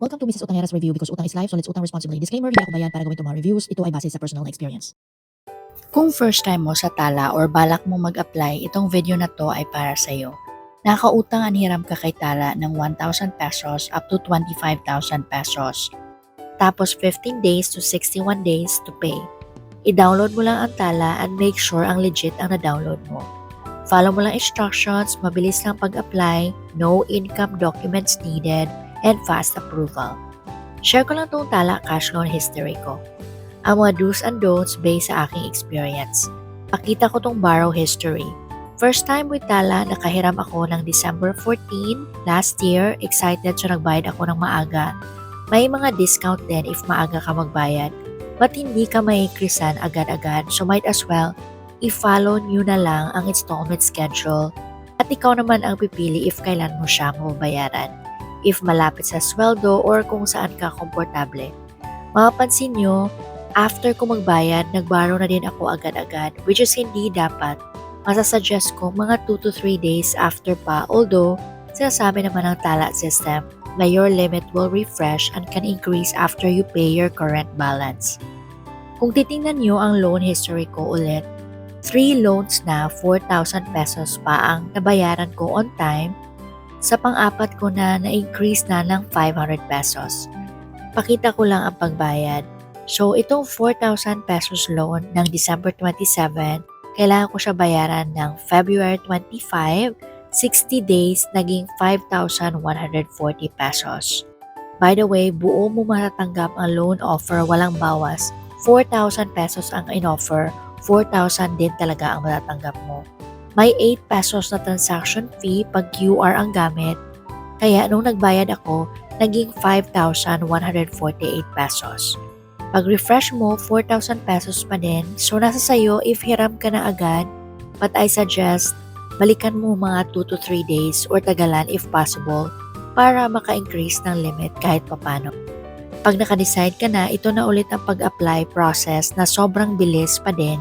Welcome to Mrs. Utangera's review because utang is life, so let's utang responsibly. Disclaimer, hindi ako bayan para gawin itong mga reviews. Ito ay base sa personal experience. Kung first time mo sa Tala or balak mo mag-apply, itong video na to ay para sa iyo. Nakautang ang hiram ka kay Tala ng 1,000 pesos up to 25,000 pesos. Tapos 15 days to 61 days to pay. I-download mo lang ang Tala and make sure ang legit ang na-download mo. Follow mo lang instructions, mabilis lang pag-apply, no income documents needed, and fast approval. Share ko lang itong Tala cash loan history ko. Ang mga do's and don'ts based sa aking experience. Pakita ko tong borrow history. First time with Tala, nakahiram ako ng December 14 last year. Excited so nagbayad ako ng maaga. May mga discount din if maaga ka magbayad. But hindi ka maikrisan agad-agad, so might as well i-follow nyo na lang ang installment schedule at ikaw naman ang pipili if kailan mo siya mababayaran. If malapit sa sweldo or kung saan ka komportable. Mapapansin nyo, after ko magbayad, nagborrow na din ako agad-agad, which is hindi dapat. Masasuggest ko mga 2 to 3 days after pa, although sinasabi naman ng Tala system na your limit will refresh and can increase after you pay your current balance. Kung titingnan nyo ang loan history ko ulit, 3 loans na 4,000 pesos pa ang nabayaran ko on time. Sa pang-apat ko na-increase na ng 500 pesos. Pakita ko lang ang pagbayad. So, itong 4,000 pesos loan ng December 27, kailangan ko siya bayaran ng February 25, 60 days, naging 5,140 pesos. By the way, buo mo matatanggap ang loan offer, walang bawas. 4,000 pesos ang in-offer, 4,000 din talaga ang matatanggap mo. May 8 pesos na transaction fee pag QR ang gamit, kaya nung nagbayad ako, naging 5,148 pesos. Pag refresh mo, 4,000 pesos pa din. So, nasa sayo if hiram ka na agad. But I suggest, balikan mo mga 2 to 3 days or tagalan if possible para maka-increase ng limit kahit papano. Pag naka-decide ka na, ito na ulit ang pag-apply process na sobrang bilis pa din.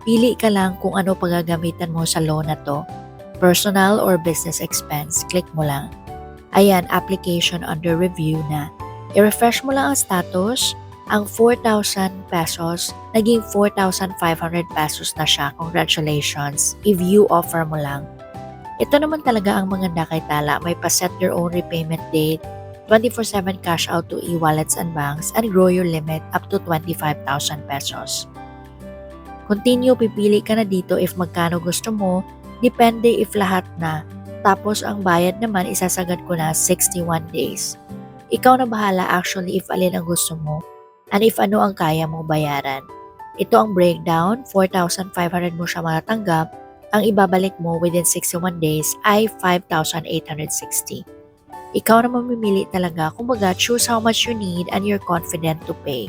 Pili ka lang kung ano paggagamitan mo sa loan na to. Personal or business expense, click mo lang. Ayan, application under review na. I-refresh mo lang ang status. Ang 4,000 pesos, naging 4,500 pesos na siya. Congratulations, i-view offer mo lang. Ito naman talaga ang maganda kay Tala. May pa-set your own repayment date, 24/7 cash out to e-wallets and banks, and grow your limit up to 25,000 pesos. Continue, pipili ka na dito if magkano gusto mo, depende if lahat na. Tapos ang bayad naman isasagad ko na 61 days. Ikaw na bahala actually if alin ang gusto mo. And if ano ang kaya mong bayaran. Ito ang breakdown, 4,500 mo siya matatanggap, ang ibabalik mo within 61 days ay 5,860. Ikaw na mamimili talaga, kumbaga choose how much you need and you're confident to pay.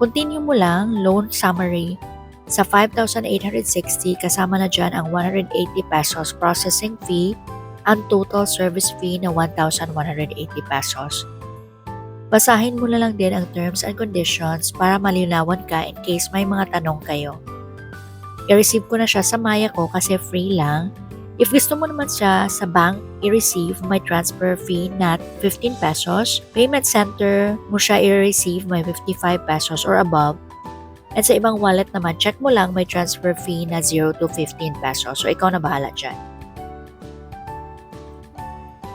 Continue mo lang, loan summary. Sa 5,860, kasama na dyan ang 180 pesos processing fee, ang total service fee na 1,180 pesos. Basahin mo na lang din ang terms and conditions para malinawan ka in case may mga tanong kayo. I-receive ko na siya sa Maya ko kasi free lang. If gusto mo naman siya sa bank, i-receive may transfer fee na 15 pesos. Payment center mo siya i-receive may 55 pesos or above. And sa ibang wallet naman, check mo lang may transfer fee na 0 to 15 pesos. So ikaw na bahala dyan.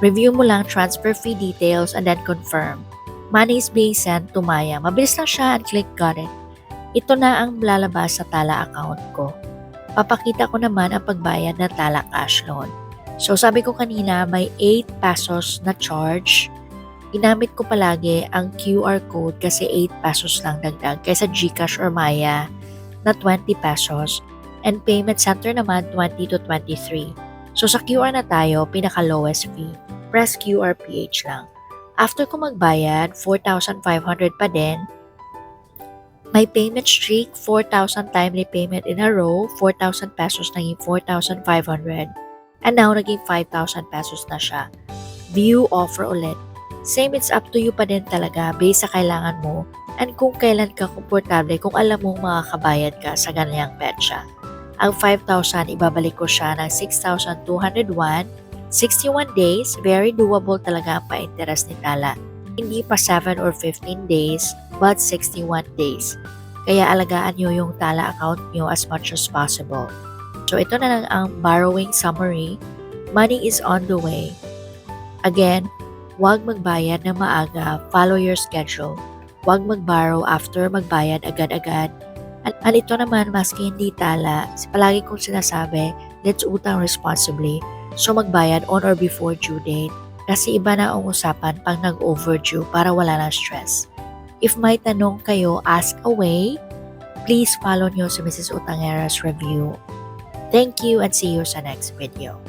Review mo lang transfer fee details and then confirm. Money is being sent to Maya. Mabilis lang siya and click got it. Ito na ang lalabas sa Tala account ko. Papakita ko naman ang pagbayad ng Tala cash loan. So sabi ko kanina may 8 pesos na charge. Ginamit ko palagi ang QR code kasi 8 pesos lang dagdag kaysa GCash or Maya na 20 pesos. And payment center naman 20 to 23. So sa QR na tayo, pinaka lowest fee. Press QR PH lang. After ko magbayad, 4,500 pa din. May payment streak, 4,000 timely payment in a row, 4,000 pesos naging 4,500. And now, naging 5,000 pesos na siya. View offer ulit. Same, it's up to you pa din talaga based sa kailangan mo and kung kailan ka komportable kung alam mong makakabayad ka sa ganyang petsa. Ang 5,000, ibabalik ko siya ng 6,201 61 days, very doable talaga ang pa-interest ni Tala. Hindi pa 7 or 15 days, but 61 days. Kaya alagaan nyo yung Tala account nyo as much as possible. So ito na lang ang borrowing summary. Money is on the way. Again, huwag magbayad na maaga, follow your schedule. Huwag mag-borrow after magbayad agad-agad. At ito naman, maski hindi tala, palagi kong sinasabi, let's utang responsibly. So magbayad on or before due date. Kasi iba na ang usapan pag nag-overdue para wala ng stress. If may tanong kayo, ask away. Please follow nyo si Mrs. Utangera's review. Thank you and see you sa next video.